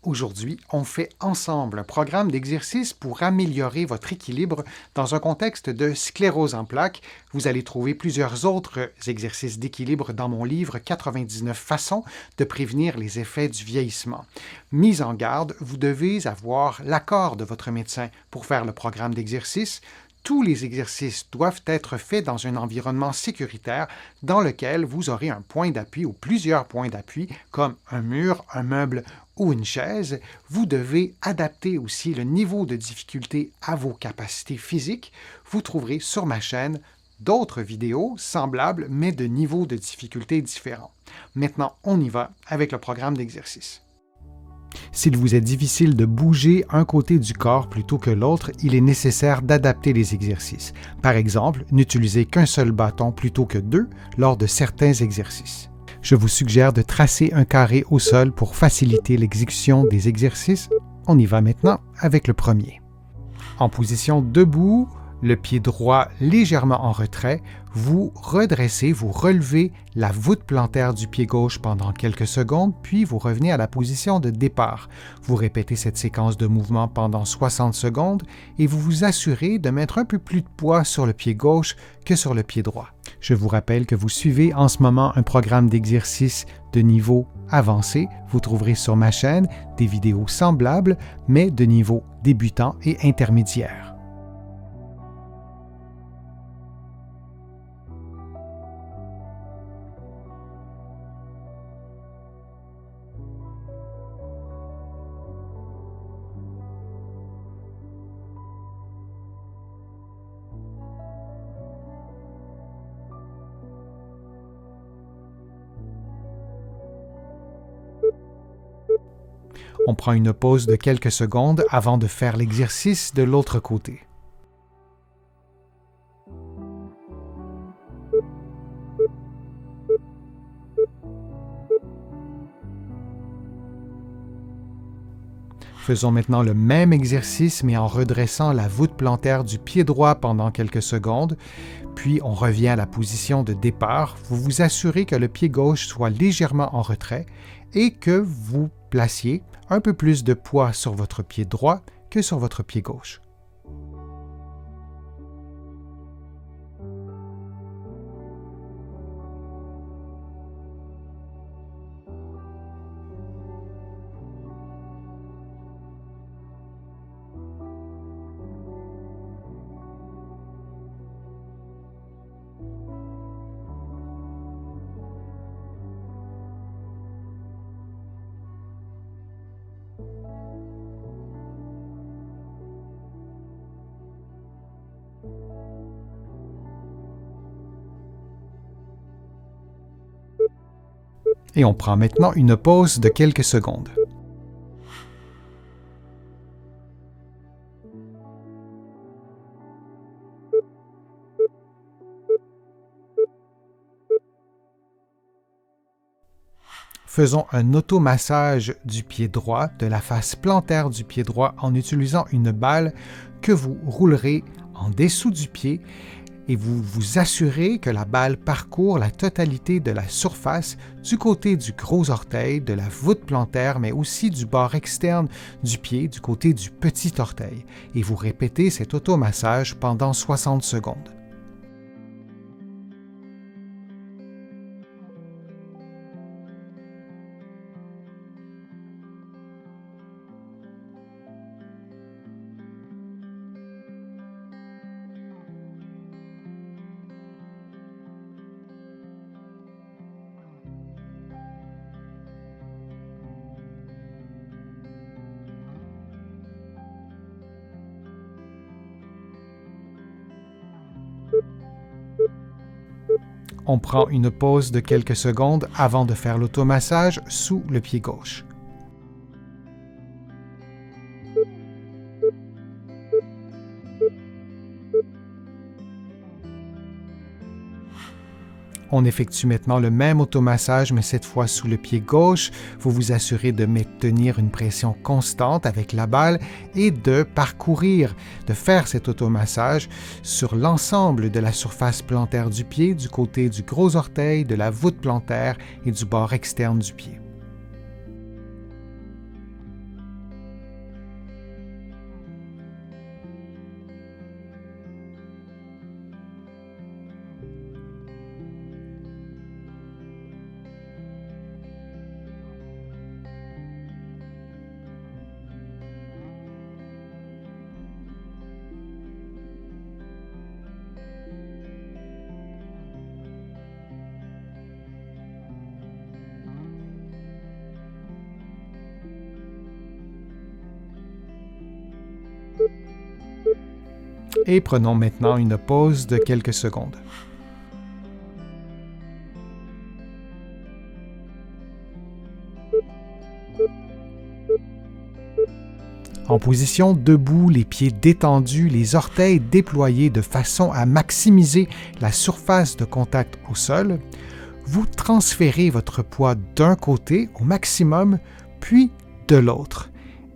Aujourd'hui, on fait ensemble un programme d'exercice pour améliorer votre équilibre dans un contexte de sclérose en plaques. Vous allez trouver plusieurs autres exercices d'équilibre dans mon livre 99 façons de prévenir les effets du vieillissement. Mise en garde, vous devez avoir l'accord de votre médecin pour faire le programme d'exercice. Tous les exercices doivent être faits dans un environnement sécuritaire dans lequel vous aurez un point d'appui ou plusieurs points d'appui comme un mur, un meuble ou une chaise. Vous devez adapter aussi le niveau de difficulté à vos capacités physiques. Vous trouverez sur ma chaîne d'autres vidéos semblables mais de niveaux de difficulté différents. Maintenant, on y va avec le programme d'exercice. S'il vous est difficile de bouger un côté du corps plutôt que l'autre, il est nécessaire d'adapter les exercices. Par exemple, n'utilisez qu'un seul bâton plutôt que deux lors de certains exercices. Je vous suggère de tracer un carré au sol pour faciliter l'exécution des exercices. On y va maintenant avec le premier. En position debout, le pied droit légèrement en retrait, vous redressez, vous relevez la voûte plantaire du pied gauche pendant quelques secondes, puis vous revenez à la position de départ. Vous répétez cette séquence de mouvements pendant 60 secondes et vous vous assurez de mettre un peu plus de poids sur le pied gauche que sur le pied droit. Je vous rappelle que vous suivez en ce moment un programme d'exercice de niveau avancé. Vous trouverez sur ma chaîne des vidéos semblables, mais de niveau débutant et intermédiaire. On prend une pause de quelques secondes avant de faire l'exercice de l'autre côté. Faisons maintenant le même exercice, mais en redressant la voûte plantaire du pied droit pendant quelques secondes, puis on revient à la position de départ. Vous vous assurez que le pied gauche soit légèrement en retrait et que vous placiez un peu plus de poids sur votre pied droit que sur votre pied gauche. Et on prend maintenant une pause de quelques secondes. Faisons un automassage du pied droit, de la face plantaire du pied droit en utilisant une balle que vous roulerez en dessous du pied et vous vous assurez que la balle parcourt la totalité de la surface du côté du gros orteil, de la voûte plantaire, mais aussi du bord externe du pied, du côté du petit orteil. Et vous répétez cet automassage pendant 60 secondes. On prend une pause de quelques secondes avant de faire l'automassage sous le pied gauche. On effectue maintenant le même automassage, mais cette fois sous le pied gauche. Vous vous assurez de maintenir une pression constante avec la balle et de parcourir, de faire cet automassage sur l'ensemble de la surface plantaire du pied, du côté du gros orteil, de la voûte plantaire et du bord externe du pied. Et prenons maintenant une pause de quelques secondes. En position debout, les pieds détendus, les orteils déployés de façon à maximiser la surface de contact au sol, vous transférez votre poids d'un côté au maximum, puis de l'autre.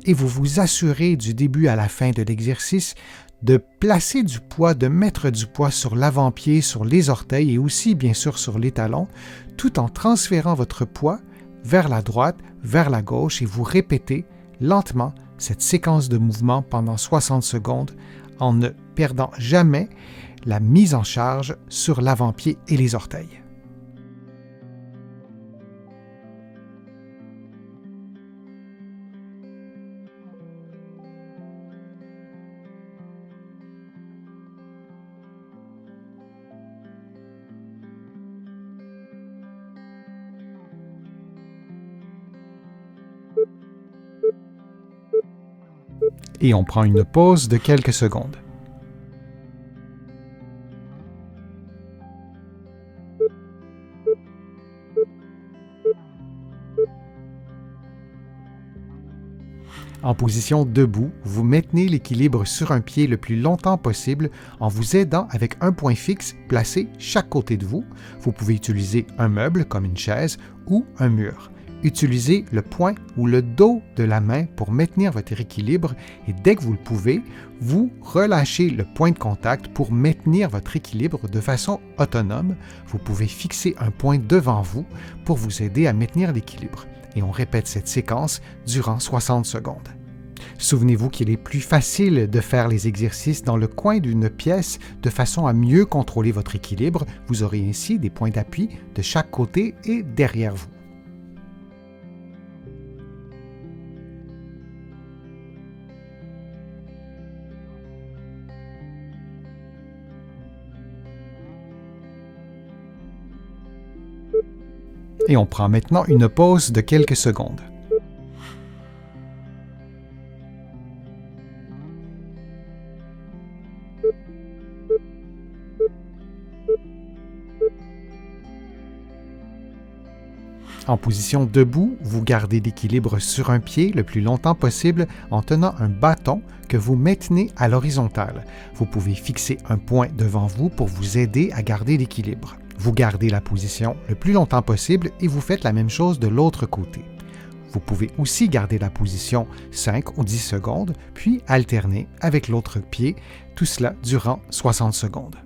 Et vous vous assurez du début à la fin de l'exercice de placer du poids, de mettre du poids sur l'avant-pied, sur les orteils et aussi bien sûr sur les talons, tout en transférant votre poids vers la droite, vers la gauche et vous répétez lentement cette séquence de mouvements pendant 60 secondes en ne perdant jamais la mise en charge sur l'avant-pied et les orteils. Et on prend une pause de quelques secondes. En position debout, vous maintenez l'équilibre sur un pied le plus longtemps possible en vous aidant avec un point fixe placé chaque côté de vous. Vous pouvez utiliser un meuble comme une chaise ou un mur. Utilisez le poing ou le dos de la main pour maintenir votre équilibre et dès que vous le pouvez, vous relâchez le point de contact pour maintenir votre équilibre de façon autonome. Vous pouvez fixer un point devant vous pour vous aider à maintenir l'équilibre. Et on répète cette séquence durant 60 secondes. Souvenez-vous qu'il est plus facile de faire les exercices dans le coin d'une pièce de façon à mieux contrôler votre équilibre. Vous aurez ainsi des points d'appui de chaque côté et derrière vous. Et on prend maintenant une pause de quelques secondes. En position debout, vous gardez l'équilibre sur un pied le plus longtemps possible en tenant un bâton que vous maintenez à l'horizontale. Vous pouvez fixer un point devant vous pour vous aider à garder l'équilibre. Vous gardez la position le plus longtemps possible et vous faites la même chose de l'autre côté. Vous pouvez aussi garder la position 5 ou 10 secondes, puis alterner avec l'autre pied, tout cela durant 60 secondes.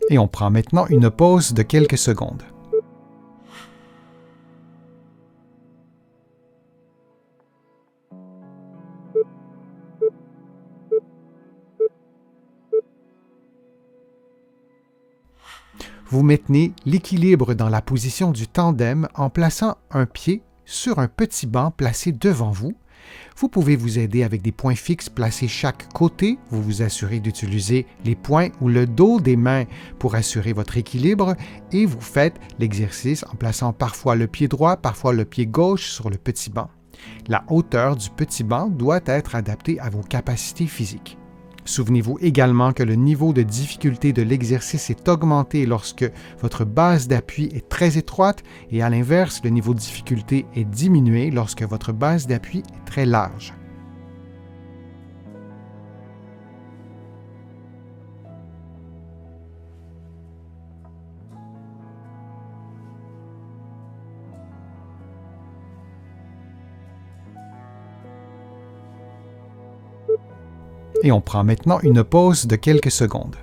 Et on prend maintenant une pause de quelques secondes. Vous maintenez l'équilibre dans la position du tandem en plaçant un pied sur un petit banc placé devant vous. Vous pouvez vous aider avec des points fixes placés chaque côté. Vous vous assurez d'utiliser les poings ou le dos des mains pour assurer votre équilibre et vous faites l'exercice en plaçant parfois le pied droit, parfois le pied gauche sur le petit banc. La hauteur du petit banc doit être adaptée à vos capacités physiques. Souvenez-vous également que le niveau de difficulté de l'exercice est augmenté lorsque votre base d'appui est très étroite et à l'inverse, le niveau de difficulté est diminué lorsque votre base d'appui est très large. Et on prend maintenant une pause de quelques secondes.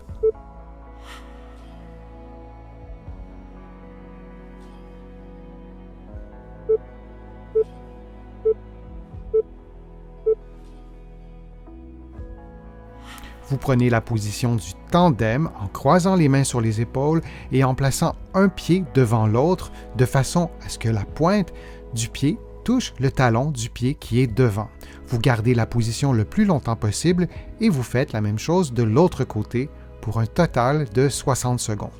Vous prenez la position du tandem en croisant les mains sur les épaules et en plaçant un pied devant l'autre de façon à ce que la pointe du pied touche le talon du pied qui est devant. Vous gardez la position le plus longtemps possible et vous faites la même chose de l'autre côté pour un total de 60 secondes.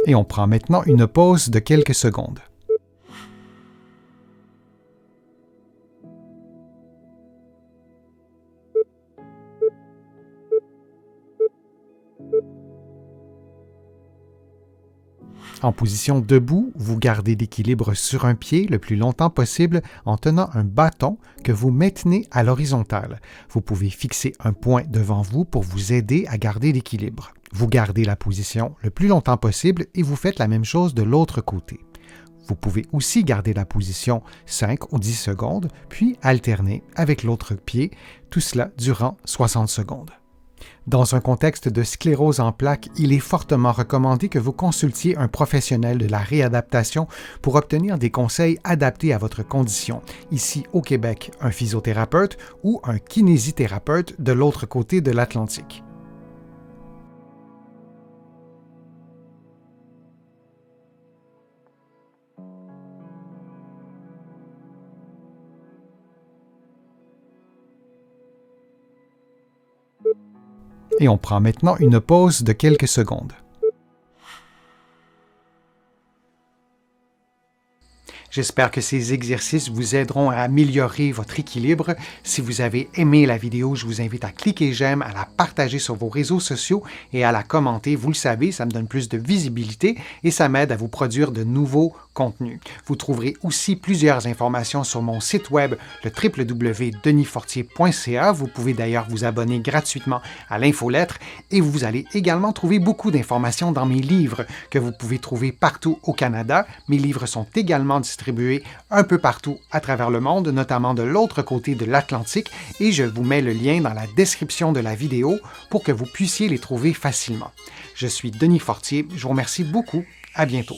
Et on prend maintenant une pause de quelques secondes. En position debout, vous gardez l'équilibre sur un pied le plus longtemps possible en tenant un bâton que vous maintenez à l'horizontale. Vous pouvez fixer un point devant vous pour vous aider à garder l'équilibre. Vous gardez la position le plus longtemps possible et vous faites la même chose de l'autre côté. Vous pouvez aussi garder la position 5 ou 10 secondes, puis alterner avec l'autre pied, tout cela durant 60 secondes. Dans un contexte de sclérose en plaques, il est fortement recommandé que vous consultiez un professionnel de la réadaptation pour obtenir des conseils adaptés à votre condition. Ici au Québec, un physiothérapeute ou un kinésithérapeute de l'autre côté de l'Atlantique. Et on prend maintenant une pause de quelques secondes. J'espère que ces exercices vous aideront à améliorer votre équilibre. Si vous avez aimé la vidéo, je vous invite à cliquer j'aime, à la partager sur vos réseaux sociaux et à la commenter. Vous le savez, ça me donne plus de visibilité et ça m'aide à vous produire de nouveaux contenus. Vous trouverez aussi plusieurs informations sur mon site web, le www.denisfortier.ca. Vous pouvez d'ailleurs vous abonner gratuitement à l'infolettre et vous allez également trouver beaucoup d'informations dans mes livres que vous pouvez trouver partout au Canada. Mes livres sont également distribués un peu partout à travers le monde, notamment de l'autre côté de l'Atlantique, et je vous mets le lien dans la description de la vidéo pour que vous puissiez les trouver facilement. Je suis Denis Fortier, je vous remercie beaucoup, à bientôt.